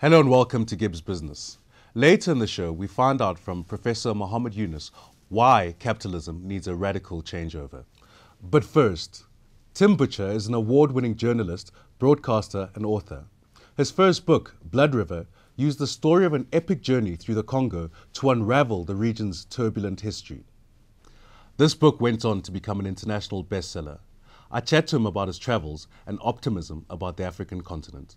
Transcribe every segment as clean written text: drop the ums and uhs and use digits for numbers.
Hello and welcome to GIBS Business. Later in the show, we find out from Professor Mohammed Yunus why capitalism needs a radical changeover. But first, Tim Butcher is an award-winning journalist, broadcaster and author. His first book, Blood River, used the story of an epic journey through the Congo to unravel the region's turbulent history. This book went on to become an international bestseller. I chat to him about his travels and optimism about the African continent.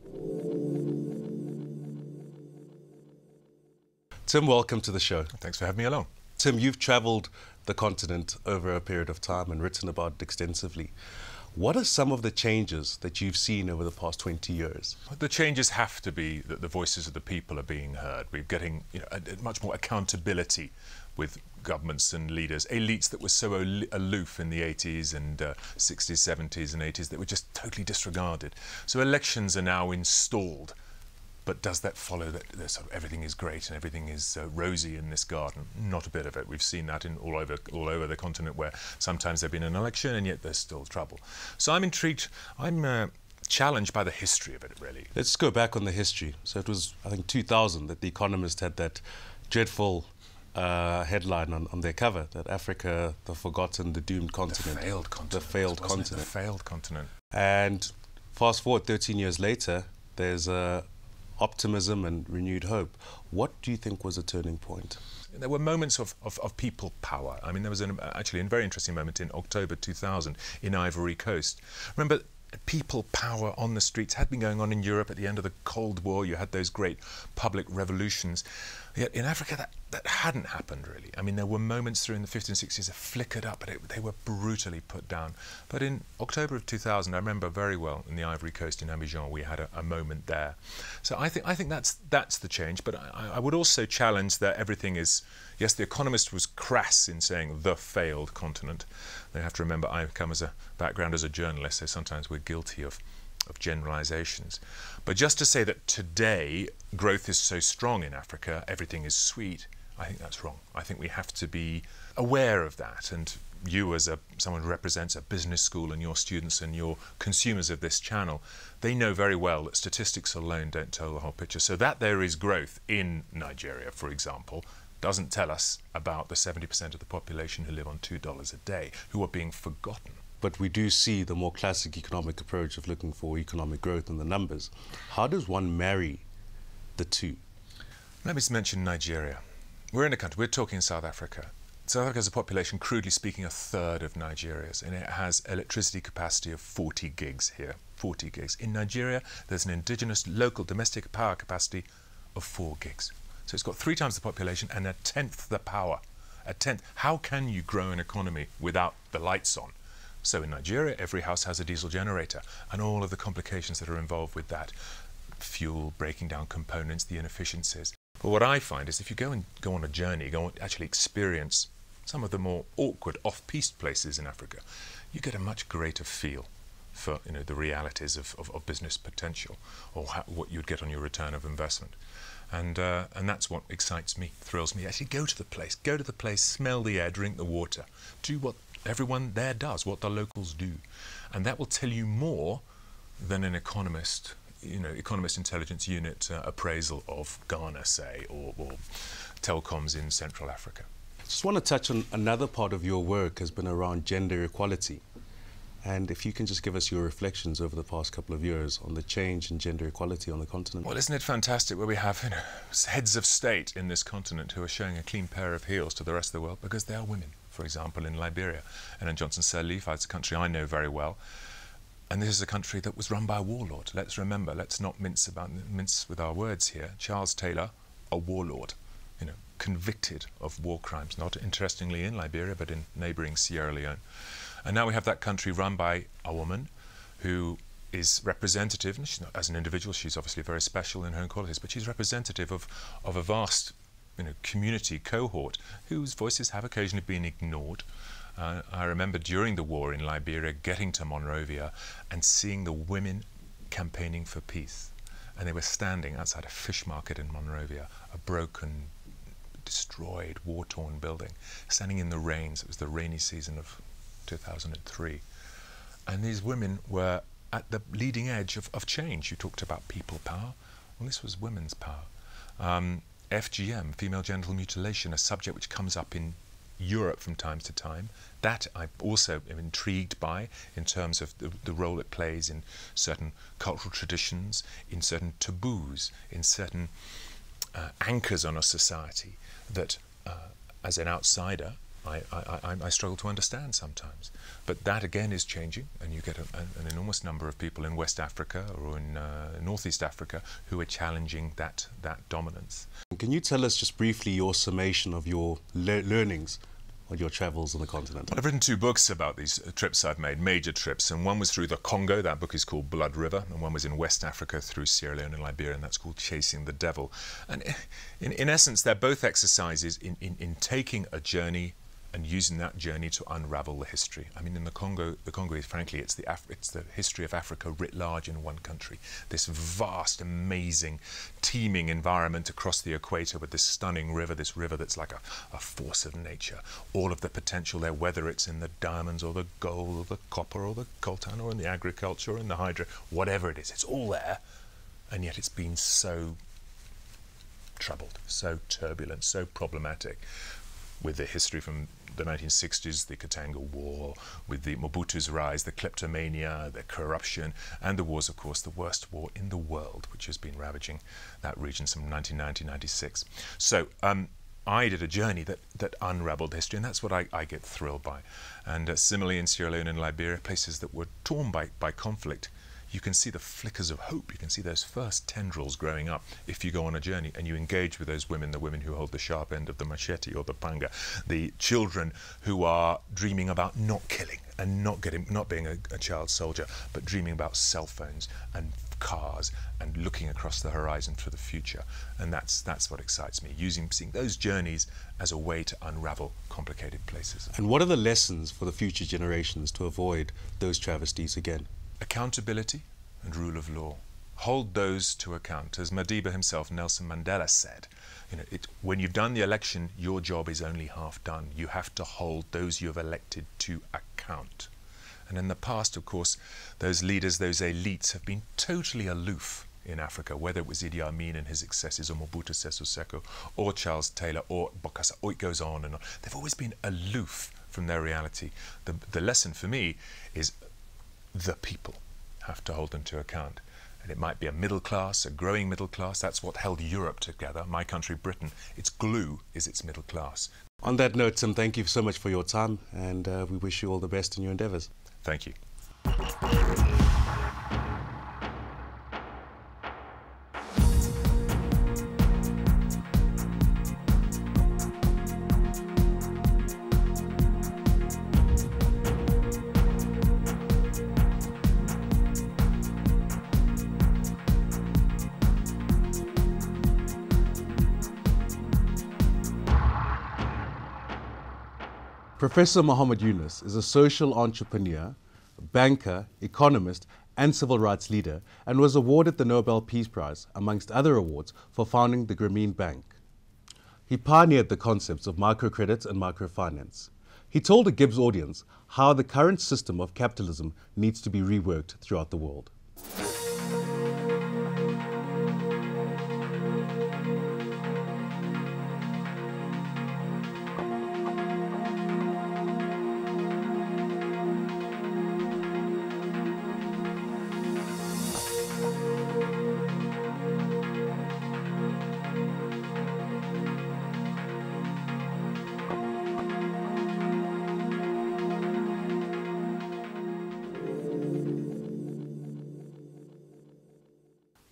Tim, welcome to the show. Thanks for having me along. Tim, you've traveled the continent over a period of time and written about it extensively. What are some of the changes that you've seen over the past 20 years? The changes have to be that the voices of the people are being heard. We're getting much more accountability with governments and leaders. Elites that were so aloof in the 80s and 60s, 70s and 80s that were just totally disregarded. So elections are now installed. But does that follow that sort of everything is great and everything is rosy in this garden? Not a bit of it. We've seen that in all over the continent, where sometimes there's been an election and yet there's still trouble. So I'm intrigued. I'm challenged by the history of it, really. Let's go back on the history. So it was, I think, 2000 that The Economist had that dreadful headline on their cover, that Africa, the forgotten, the doomed continent. The failed continent. The failed continent. The failed continent. And fast forward 13 years later, there's optimism and renewed hope. What do you think was a turning point? There were moments of people power. I mean, there was actually a very interesting moment in October 2000 in Ivory Coast. Remember, people power on the streets had been going on in Europe at the end of the Cold War. You had those great public revolutions. Yet in Africa, that hadn't happened, really. I mean, there were moments through in the 50s and 60s that flickered up, but they were brutally put down. But in October of 2000, I remember very well, in the Ivory Coast in Abidjan, we had a moment there. So I think that's the change. But I would also challenge that everything is, yes, The Economist was crass in saying the failed continent. They have to remember I come as a background as a journalist, so sometimes we're guilty of generalizations. But just to say that today growth is so strong in Africa, everything is sweet, I think that's wrong. I think we have to be aware of that. And you, as someone who represents a business school, and your students and your consumers of this channel, they know very well that statistics alone don't tell the whole picture. So that there is growth in Nigeria, for example, doesn't tell us about the 70% of the population who live on $2 a day, who are being forgotten. But we do see the more classic economic approach of looking for economic growth in the numbers. How does one marry the two? Let me mention Nigeria. We're in a country, we're talking South Africa. South Africa has a population, crudely speaking, a third of Nigeria's, and it has electricity capacity of 40 gigs here, 40 gigs. In Nigeria, there's an indigenous local domestic power capacity of 4 gigs. So it's got 3 times the population and a tenth the power. A tenth. How can you grow an economy without the lights on? So in Nigeria, every house has a diesel generator, and all of the complications that are involved with that. Fuel, breaking down components, the inefficiencies. But what I find is if you go on a journey, go and actually experience some of the more awkward off-piste places in Africa, you get a much greater feel for the realities of business potential, or what you'd get on your return of investment. And that's what excites me, thrills me. Actually go to the place, smell the air, drink the water, do what everyone there does, what the locals do. And that will tell you more than an economist, Economist Intelligence Unit appraisal of Ghana, say, or telecoms in Central Africa. I just want to touch on another part of your work has been around gender equality. And if you can just give us your reflections over the past couple of years on the change in gender equality on the continent. Well, isn't it fantastic where we have heads of state in this continent who are showing a clean pair of heels to the rest of the world because they are women. For example, in Liberia, and in Johnson Sirleaf, it's a country I know very well. And this is a country that was run by a warlord. Let's remember, let's not mince with our words here. Charles Taylor, a warlord, convicted of war crimes, not interestingly in Liberia, but in neighbouring Sierra Leone. And now we have that country run by a woman who is representative, and she's not, as an individual, she's obviously very special in her own qualities, but she's representative of a vast community cohort whose voices have occasionally been ignored. I remember during the war in Liberia getting to Monrovia and seeing the women campaigning for peace. And they were standing outside a fish market in Monrovia, a broken, destroyed, war-torn building, standing in the rains. It was the rainy season of 2003. And these women were at the leading edge of change. You talked about people power. Well, this was women's power. FGM, female genital mutilation, a subject which comes up in Europe from time to time. That I also am intrigued by in terms of the role it plays in certain cultural traditions, in certain taboos, in certain anchors on a society that, as an outsider, I struggle to understand sometimes. But that again is changing, and you get an enormous number of people in West Africa or in Northeast Africa who are challenging that dominance. Can you tell us just briefly your summation of your learnings on your travels on the continent? I've written 2 books about these trips I've made, major trips, and one was through the Congo, that book is called Blood River, and one was in West Africa through Sierra Leone and Liberia, and that's called Chasing the Devil. And in essence, they're both exercises in taking a journey and using that journey to unravel the history. I mean, in the Congo is, frankly, it's the history of Africa writ large in one country. This vast, amazing, teeming environment across the equator with this stunning river, this river that's like a force of nature. All of the potential there, whether it's in the diamonds or the gold or the copper or the coltan or in the agriculture or in the hydro, whatever it is, it's all there. And yet it's been so troubled, so turbulent, so problematic, with the history from the 1960s, the Katanga War, with the Mobutu's rise, the kleptomania, the corruption, and the wars, of course, the worst war in the world, which has been ravaging that region from 1990-96. So I did a journey that unraveled history, and that's what I get thrilled by. And similarly in Sierra Leone and Liberia, places that were torn by conflict, you can see the flickers of hope. You can see those first tendrils growing up if you go on a journey and you engage with those women, the women who hold the sharp end of the machete or the panga, the children who are dreaming about not killing and not being a child soldier, but dreaming about cell phones and cars and looking across the horizon for the future. And that's what excites me, seeing those journeys as a way to unravel complicated places. And what are the lessons for the future generations to avoid those travesties again? Accountability and rule of law. Hold those to account. As Madiba himself, Nelson Mandela, said, when you've done the election, your job is only half done. You have to hold those you have elected to account. And in the past, of course, those leaders, those elites have been totally aloof in Africa, whether it was Idi Amin and his successors, or Mobutu Sese Seko, or Charles Taylor, or Bokassa, or it goes on and on. They've always been aloof from their reality. The lesson for me is the people have to hold them to account. And it might be a middle class, a growing middle class. That's what held Europe together. My country, Britain, its glue is its middle class. On that note, Tim, thank you so much for your time, and we wish you all the best in your endeavours. Thank you. Professor Muhammad Yunus is a social entrepreneur, banker, economist, and civil rights leader, and was awarded the Nobel Peace Prize, amongst other awards, for founding the Grameen Bank. He pioneered the concepts of microcredit and microfinance. He told a GIBS audience how the current system of capitalism needs to be reworked throughout the world.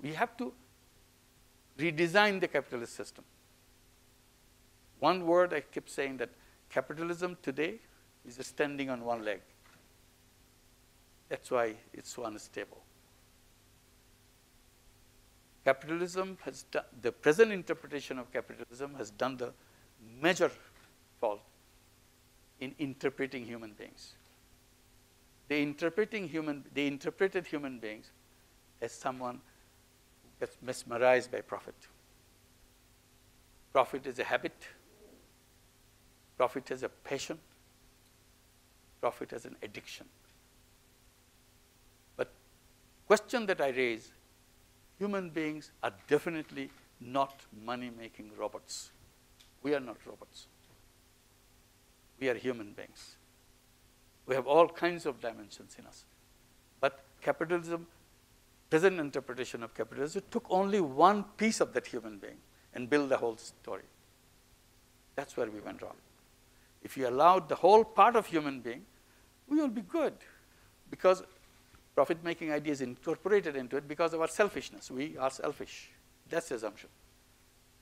We have to redesign the capitalist system. One word I keep saying, that capitalism today is standing on one leg. That's why it's so unstable. Capitalism has done, the present interpretation of capitalism has done the major fault in interpreting human beings. They interpreted human beings as someone who gets mesmerized by profit. Profit is a habit. Profit is a passion. Profit is an addiction. But question that I raise, Human beings are definitely not money-making robots. We are not robots. We are human beings. We have all kinds of dimensions in us. But capitalism, present interpretation of capitalism, took only one piece of that human being and built the whole story. That's where we went wrong. If you allowed the whole part of human being, we will be good, because profit-making idea is incorporated into it because of our selfishness. We are selfish. That's the assumption.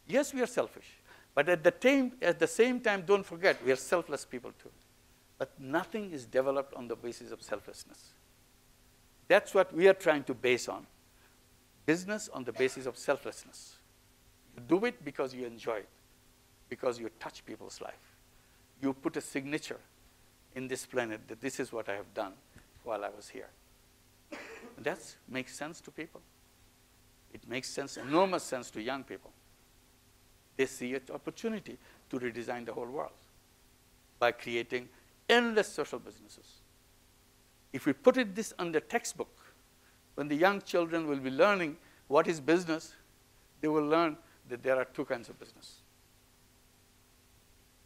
Yes, we are selfish, but at the same time, don't forget, we are selfless people too. But nothing is developed on the basis of selflessness. That's what we are trying to base on. Business on the basis of selflessness. You do it because you enjoy it, because you touch people's life. You put a signature in this planet that this is what I have done while I was here. That makes sense to people. It makes sense, enormous sense to young people. They see an opportunity to redesign the whole world by creating endless social businesses. If we put this under textbook, when the young children will be learning what is business, they will learn that there are two kinds of business.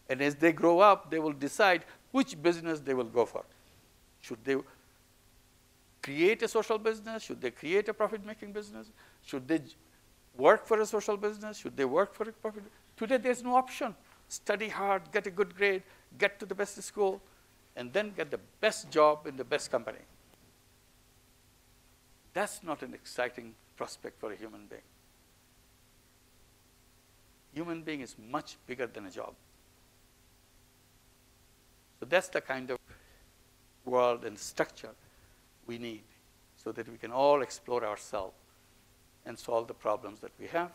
And as they grow up, they will decide which business they will go for. Should they create a social business? Should they create a profit-making business? Should they work for a social business? Should they work for a profit? Today, there's no option. Study hard, get a good grade, get to the best school, and then get the best job in the best company. That's not an exciting prospect for a human being. Human being is much bigger than a job. So that's the kind of world and structure we need so that we can all explore ourselves and solve the problems that we have.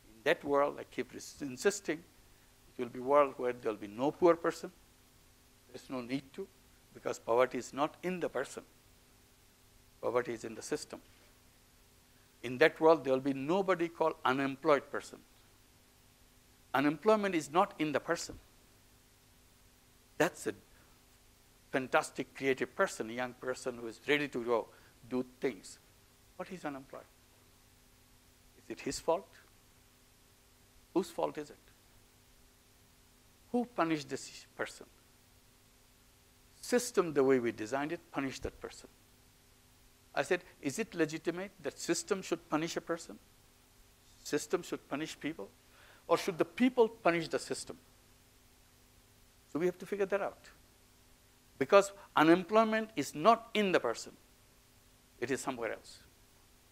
In that world, I keep insisting, it will be a world where there will be no poor person. There's no need to, because poverty is not in the person. Poverty is in the system. In that world, there will be nobody called unemployed person. Unemployment is not in the person. That's a fantastic creative person, a young person who is ready to go do things. But he's unemployed. Is it his fault? Whose fault is it? Who punished this person? System, the way we designed it, punished that person. I said, is it legitimate that system should punish a person? System should punish people? Or should the people punish the system? So we have to figure that out. Because unemployment is not in the person. It is somewhere else.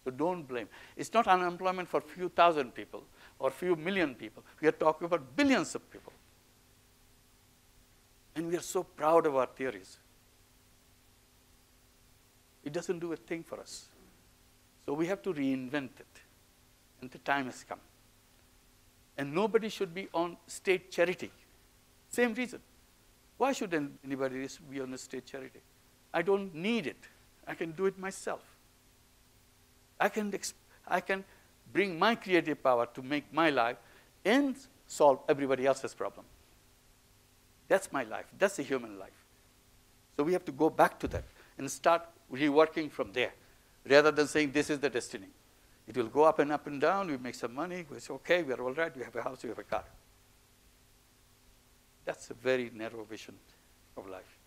So don't blame. It's not unemployment for a few thousand people or a few million people. We are talking about billions of people. And we are so proud of our theories. It doesn't do a thing for us. So we have to reinvent it. And the time has come. And nobody should be on state charity. Same reason. Why should anybody be on a state charity? I don't need it. I can do it myself. I can bring my creative power to make my life and solve everybody else's problem. That's my life. That's a human life. So we have to go back to that and start reworking from there, rather than saying this is the destiny. It will go up and down. We make some money. We say, okay, we are all right. We have a house. We have a car. That's a very narrow vision of life.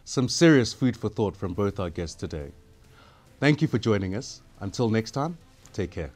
Some serious food for thought from both our guests today. Thank you for joining us. Until next time, take care.